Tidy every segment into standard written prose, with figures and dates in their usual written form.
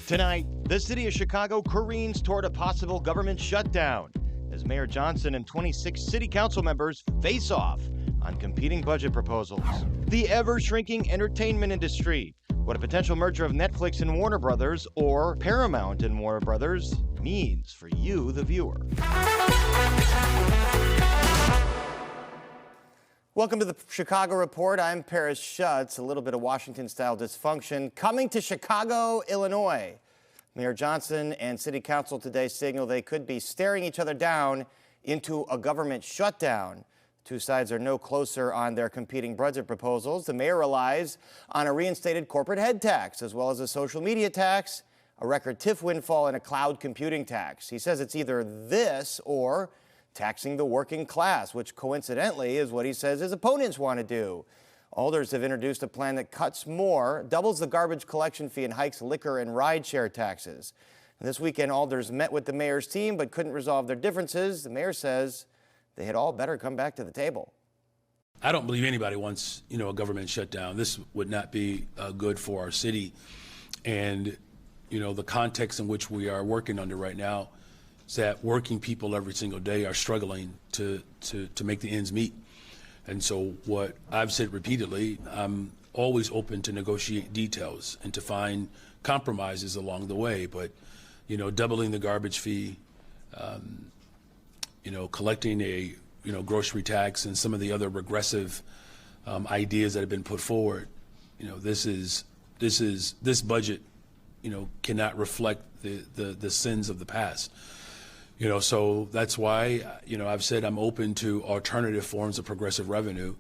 Tonight, the city of Chicago careens toward a possible government shutdown as Mayor Johnson and 26 city council members face off on competing budget proposals. The ever-shrinking entertainment industry, what a potential merger of Netflix and Warner Brothers or Paramount and Warner Brothers means for you, the viewer. Welcome to the Chicago Report. I'm Paris Schutz. A little bit of Washington-style dysfunction coming to Chicago, Illinois. Mayor Johnson and City Council today signal they could be staring each other down into a government shutdown. Two sides are no closer on their competing budget proposals. The mayor relies on a reinstated corporate head tax, as well as a social media tax, a record TIF windfall, and a cloud computing tax. He says it's either this or taxing the working class, which coincidentally is what he says his opponents want to do. Alders have introduced a plan that cuts more, doubles the garbage collection fee, and hikes liquor and rideshare taxes. This weekend, Alders met with the mayor's team but couldn't resolve their differences. The mayor says they had all better come back to the table. I don't believe anybody wants, a government shutdown. This would not be good for our city. And, the context in which we are working under right now is that working people every single day are struggling to make the ends meet. And so what I've said repeatedly, I'm always open to negotiate details and to find compromises along the way. But, doubling the garbage fee, collecting a, grocery tax and some of the other regressive ideas that have been put forward, this budget, cannot reflect the sins of the past. So that's why, I've said I'm open to alternative forms of progressive revenue.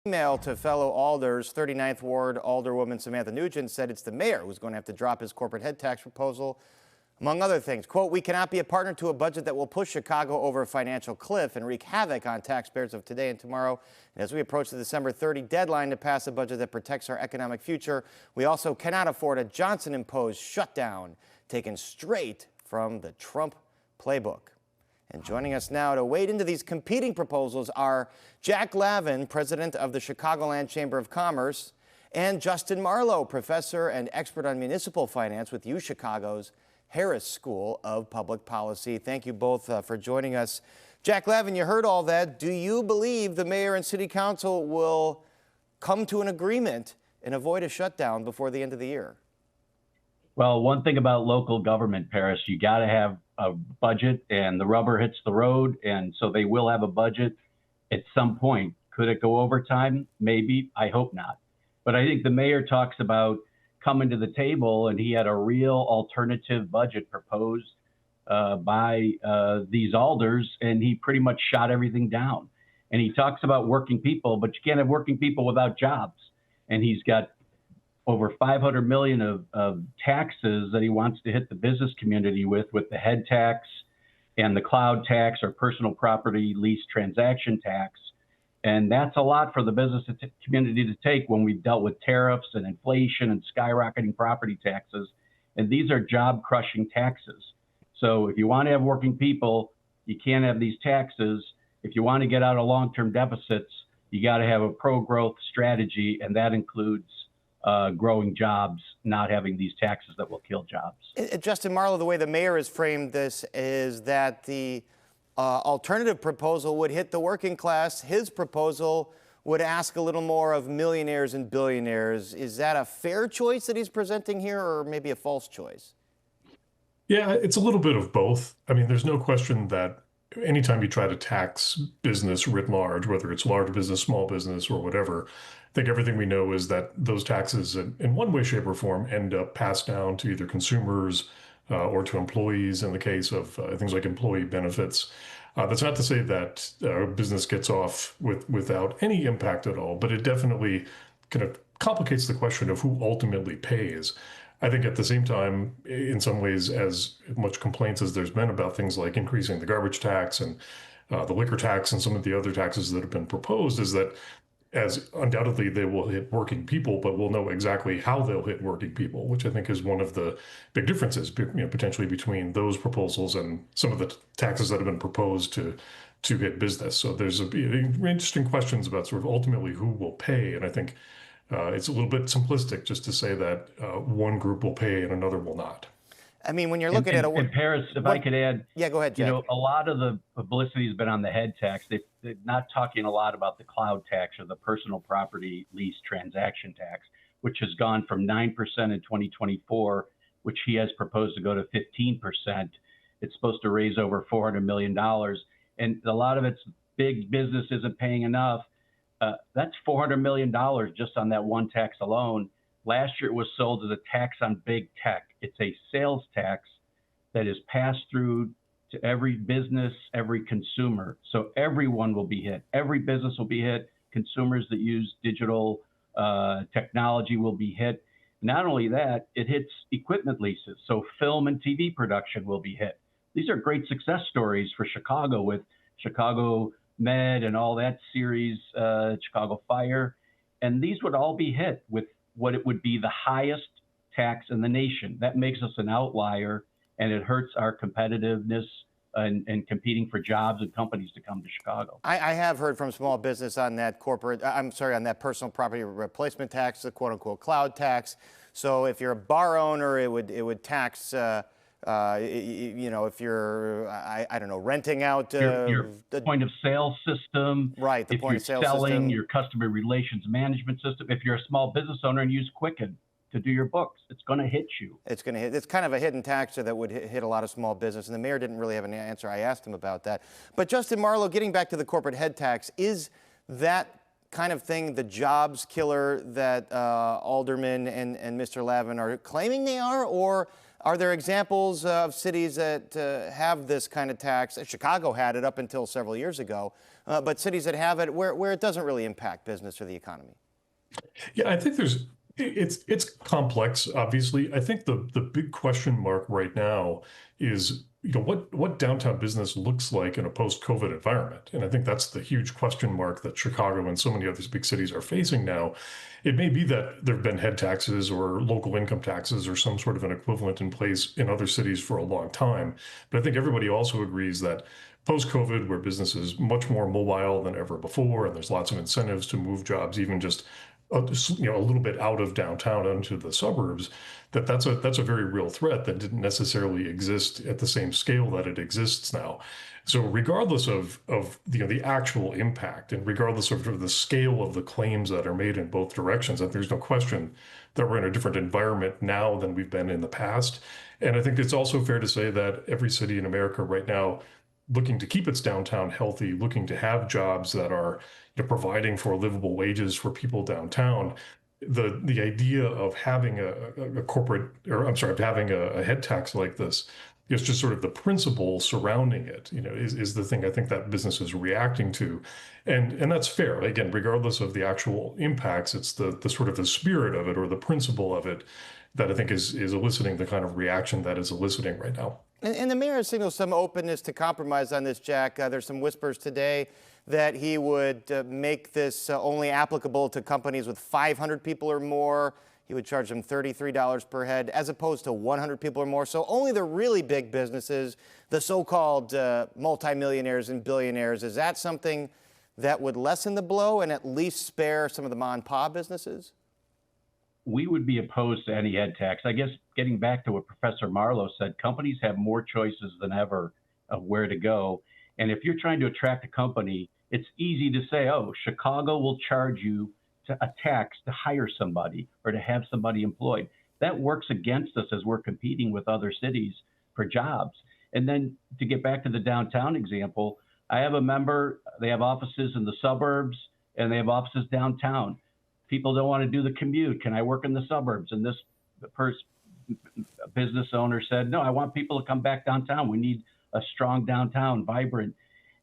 Email to fellow Alders, 39th Ward Alderwoman Samantha Nugent said it's the mayor who's going to have to drop his corporate head tax proposal, among other things. Quote, "We cannot be a partner to a budget that will push Chicago over a financial cliff and wreak havoc on taxpayers of today and tomorrow. And as we approach the December 30 deadline to pass a budget that protects our economic future, we also cannot afford a Johnson-imposed shutdown taken straight from the Trump playbook." And joining us now to wade into these competing proposals are Jack Lavin, president of the Chicagoland Chamber of Commerce, and Justin Marlowe, professor and expert on municipal finance with UChicago's Harris School of Public Policy. Thank you both for joining us. Jack Lavin, you heard all that. Do you believe the mayor and city council will come to an agreement and avoid a shutdown before the end of the year? Well, one thing about local government, Paris, you got to have a budget and the rubber hits the road. And so they will have a budget at some point. Could it go over time? Maybe. I hope not. But I think the mayor talks about coming to the table, and he had a real alternative budget proposed by these alders, and he pretty much shot everything down. And he talks about working people, but you can't have working people without jobs. And he's got over $500 million of taxes that he wants to hit the business community with the head tax and the cloud tax or personal property lease transaction tax. And that's a lot for the business community to take when we've dealt with tariffs and inflation and skyrocketing property taxes. And these are job crushing taxes. So if you want to have working people, you can't have these taxes. If you want to get out of long-term deficits, you got to have a pro-growth strategy, and that includes growing jobs, not having these taxes that will kill jobs. Justin Marlowe, the way the mayor has framed this is that the alternative proposal would hit the working class. His proposal would ask a little more of millionaires and billionaires. Is that a fair choice that he's presenting here, or maybe a false choice? Yeah, it's a little bit of both. I mean, there's no question that anytime you try to tax business writ large, whether it's large business, small business, or whatever, I think everything we know is that those taxes in one way, shape, or form end up passed down to either consumers or to employees in the case of things like employee benefits. That's not to say that business gets off without any impact at all, but it definitely kind of complicates the question of who ultimately pays. I think at the same time, in some ways, as much complaints as there's been about things like increasing the garbage tax and the liquor tax and some of the other taxes that have been proposed, is that as undoubtedly they will hit working people, but we'll know exactly how they'll hit working people, which I think is one of the big differences, potentially between those proposals and some of the taxes that have been proposed to hit business. So there's interesting questions about sort of ultimately who will pay, and I think It's a little bit simplistic just to say that one group will pay and another will not. I mean, when you're looking at And Paris, if I could add, yeah, go ahead, Jack. a lot of the publicity has been on the head tax. They're not talking a lot about the cloud tax or the personal property lease transaction tax, which has gone from 9% in 2024, which he has proposed to go to 15%. It's supposed to raise over $400 million. And a lot of it's big business isn't paying enough. That's $400 million just on that one tax alone. Last year, it was sold as a tax on big tech. It's a sales tax that is passed through to every business, every consumer. So everyone will be hit. Every business will be hit. Consumers that use digital technology will be hit. Not only that, it hits equipment leases. So film and TV production will be hit. These are great success stories for Chicago with Chicago Med and all that series, Chicago Fire. And these would all be hit with what it would be the highest tax in the nation. That makes us an outlier, and it hurts our competitiveness and competing for jobs and companies to come to Chicago. I have heard from small business on that on that personal property replacement tax, the quote unquote cloud tax. So if you're a bar owner, it would tax, if you're, I don't know, renting out your point of sale system. Right, the point of sale system. If you're selling, your customer relations management system. If you're a small business owner and use Quicken to do your books, it's going to hit you. It's going to hit. It's kind of a hidden tax that would hit a lot of small business, and the mayor didn't really have an answer. I asked him about that. But Justin Marlowe, getting back to the corporate head tax, is that kind of thing the jobs killer that aldermen and Mr. Lavin are claiming they are, or are there examples of cities that have this kind of tax? Chicago had it up until several years ago, but cities that have it where it doesn't really impact business or the economy. Yeah, I think it's complex, obviously. I think the big question mark right now is, what downtown business looks like in a post-COVID environment. And I think that's the huge question mark that Chicago and so many other big cities are facing now. It may be that there have been head taxes or local income taxes or some sort of an equivalent in place in other cities for a long time. But I think everybody also agrees that post-COVID, where business is much more mobile than ever before, and there's lots of incentives to move jobs even just a little bit out of downtown into the suburbs, that's a very real threat that didn't necessarily exist at the same scale that it exists now. So regardless of the actual impact, and regardless of the scale of the claims that are made in both directions, that there's no question that we're in a different environment now than we've been in the past. And I think it's also fair to say that every city in America right now, looking to keep its downtown healthy, looking to have jobs that are providing for livable wages for people downtown, the idea of having having a head tax like this is just sort of the principle surrounding it, is the thing I think that business is reacting to. And that's fair. Again, regardless of the actual impacts, it's the sort of the spirit of it or the principle of it that I think is eliciting the kind of reaction that is eliciting right now. And the mayor has signaled some openness to compromise on this, Jack. There's some whispers today that he would make this only applicable to companies with 500 people or more. He would charge them $33 per head as opposed to 100 people or more. So only the really big businesses, the so-called multimillionaires and billionaires. Is that something that would lessen the blow and at least spare some of the mom and pop businesses? We would be opposed to any head tax. I guess getting back to what Professor Marlowe said, companies have more choices than ever of where to go. And if you're trying to attract a company, it's easy to say, oh, Chicago will charge you a tax to hire somebody or to have somebody employed. That works against us as we're competing with other cities for jobs. And then to get back to the downtown example, I have a member, they have offices in the suburbs and they have offices downtown. People don't want to do the commute. Can I work in the suburbs? And this business owner said, no, I want people to come back downtown. We need a strong downtown, vibrant.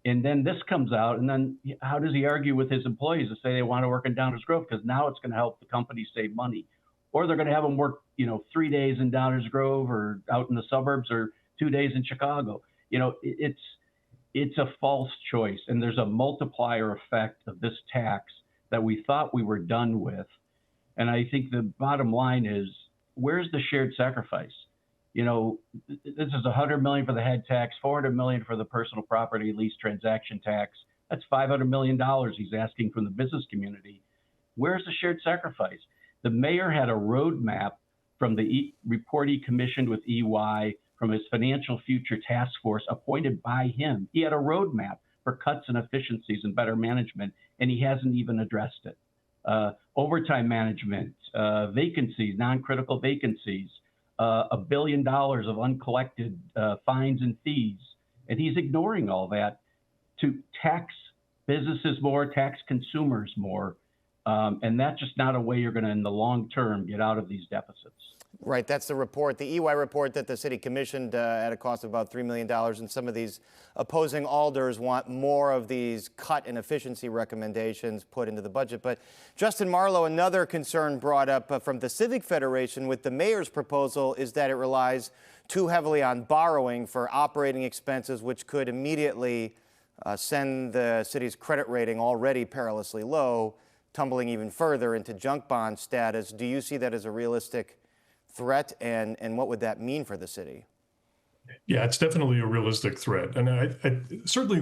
And then this comes out, and then how does he argue with his employees to say they want to work in Downers Grove? Because now it's going to help the company save money. Or they're going to have them work, 3 days in Downers Grove or out in the suburbs or 2 days in Chicago. It's a false choice. And there's a multiplier effect of this tax that we thought we were done with. And I think the bottom line is, where's the shared sacrifice? This is $100 million for the head tax, $400 million for the personal property lease transaction tax. That's $500 million he's asking from the business community. Where's the shared sacrifice? The mayor had a roadmap from the report he commissioned with EY, from his financial future task force appointed by him. He had a roadmap for cuts and efficiencies and better management, and he hasn't even addressed it. Overtime management, vacancies, non-critical vacancies, $1 billion of uncollected fines and fees. And he's ignoring all that to tax businesses more, tax consumers more. And that's just not a way you're going to, in the long term, get out of these deficits. Right, that's the report, the EY report that the city commissioned at a cost of about $3 million. And some of these opposing alders want more of these cut and efficiency recommendations put into the budget. But Justin Marlowe, another concern brought up from the Civic Federation with the mayor's proposal is that it relies too heavily on borrowing for operating expenses, which could immediately send the city's credit rating, already perilously low, tumbling even further into junk bond status. Do you see that as a realistic threat, and what would that mean for the city? Yeah, it's definitely a realistic threat. And I certainly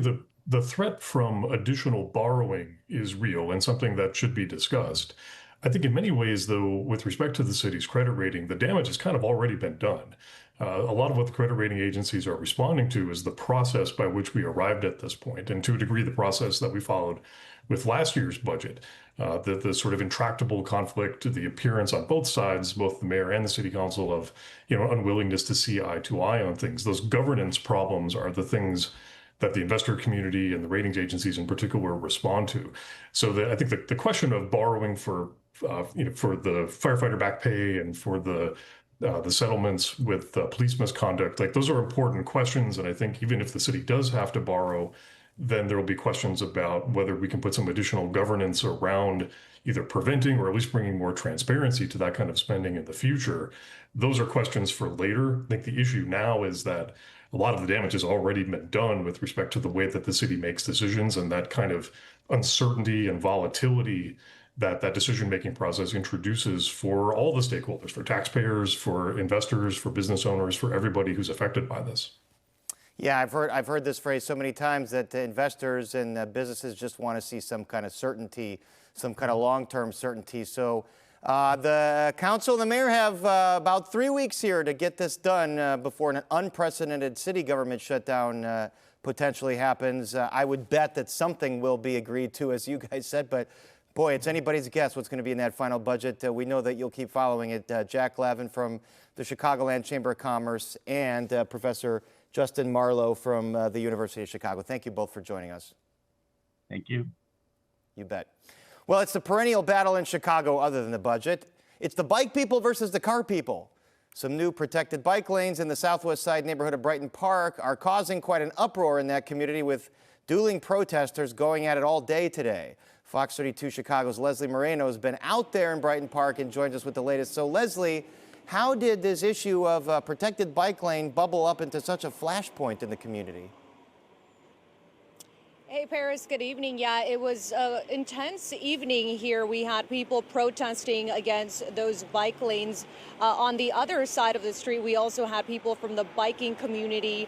the threat from additional borrowing is real and something that should be discussed. I think in many ways, though, with respect to the city's credit rating, the damage has kind of already been done. A lot of what the credit rating agencies are responding to is the process by which we arrived at this point, and to a degree, the process that we followed with last year's budget. The sort of intractable conflict, the appearance on both sides, both the mayor and the city council, of unwillingness to see eye to eye on things. Those governance problems are the things that the investor community and the ratings agencies in particular respond to. So I think the question of borrowing for the firefighter back pay and for the settlements with police misconduct, like those are important questions. And I think even if the city does have to borrow, then there will be questions about whether we can put some additional governance around either preventing or at least bringing more transparency to that kind of spending in the future. Those are questions for later. I think the issue now is that a lot of the damage has already been done with respect to the way that the city makes decisions, and that kind of uncertainty and volatility that decision-making process introduces for all the stakeholders, for taxpayers, for investors, for business owners, for everybody who's affected by this. Yeah, I've heard this phrase so many times that investors and businesses just want to see some kind of certainty, some kind of long-term certainty. So the council and the mayor have about 3 weeks here to get this done before an unprecedented city government shutdown potentially happens. I would bet that something will be agreed to, as you guys said, but boy, it's anybody's guess what's going to be in that final budget. We know that you'll keep following it. Jack Lavin from the Chicagoland Chamber of Commerce and Professor Justin Marlowe from the University of Chicago. Thank you both for joining us. Thank you. You bet. Well, it's the perennial battle in Chicago other than the budget. It's the bike people versus the car people. Some new protected bike lanes in the southwest side neighborhood of Brighton Park are causing quite an uproar in that community, with dueling protesters going at it all day today. Fox 32 Chicago's Leslie Moreno has been out there in Brighton Park and joins us with the latest. So, Leslie, how did this issue of a protected bike lane bubble up into such a flashpoint in the community? Hey, Paris, good evening. Yeah, it was an intense evening here. We had people protesting against those bike lanes. On the other side of the street, we also had people from the biking community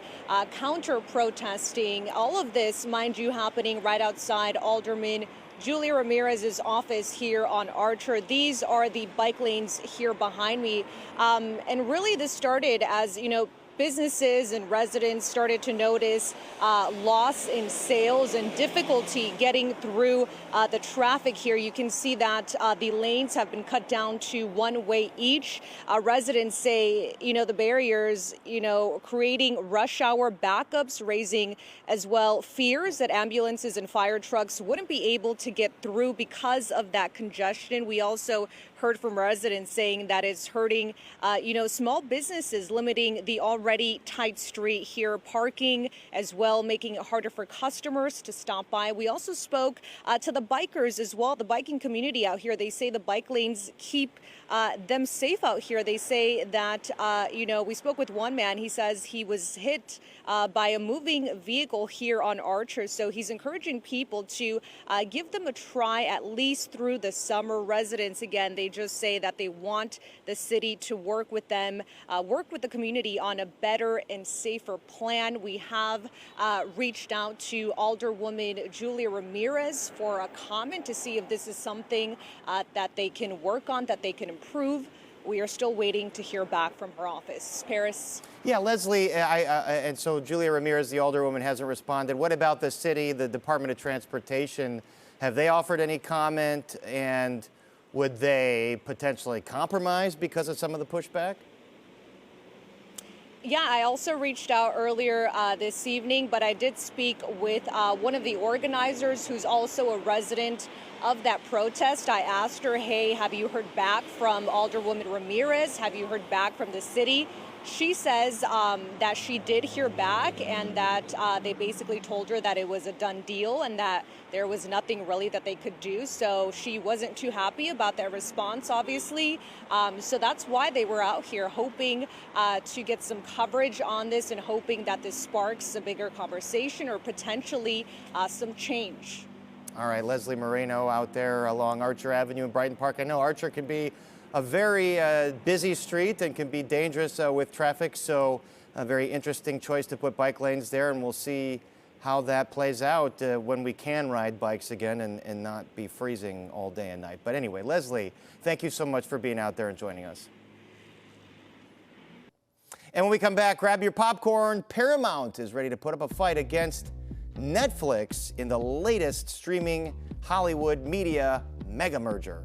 counter-protesting. All of this, mind you, happening right outside Alderman Julia Ramirez's office here on Archer. These are the bike lanes here behind me. And really this started as, businesses and residents started to notice loss in sales and difficulty getting through the traffic here. You can see that the lanes have been cut down to one way each. Residents say, the barriers, creating rush hour backups, raising as well fears that ambulances and fire trucks wouldn't be able to get through because of that congestion. We also heard from residents saying that it's hurting, small businesses, limiting the already tight street here, parking as well, making it harder for customers to stop by. We also spoke to the bikers as well, the biking community out here. They say the bike lanes keep them safe out here. They say that, we spoke with one man. He says he was hit by a moving vehicle here on Archer. So he's encouraging people to give them a try at least through the summer. Residents, again, they just say that they want the city to work with them, work with the community on a better and safer plan. We have reached out to Alderwoman Julia Ramirez for a comment to see if this is something that they can work on, that they can improve. We are still waiting to hear back from her office. Paris? Yeah, Leslie, and so Julia Ramirez, the Alderwoman, hasn't responded. What about the city, the Department of Transportation? Have they offered any comment, and would they potentially compromise because of some of the pushback? Yeah, I also reached out earlier this evening, but I did speak with one of the organizers who's also a resident of that protest. I asked her, hey, have you heard back from Alderwoman Ramirez? Have you heard back from the city? She says that she did hear back and that they basically told her that it was a done deal and that there was nothing really that they could do. So she wasn't too happy about that response, obviously. So that's why they were out here hoping to get some coverage on this and hoping that this sparks a bigger conversation or potentially some change. All right, Leslie Moreno out there along Archer Avenue in Brighton Park. I know Archer can be a very busy street and can be dangerous with traffic, so a very interesting choice to put bike lanes there, and we'll see how that plays out when we can ride bikes again and not be freezing all day and night. But anyway, Leslie, thank you so much for being out there and joining us. And when we come back, grab your popcorn. Paramount is ready to put up a fight against Netflix in the latest streaming Hollywood media mega merger.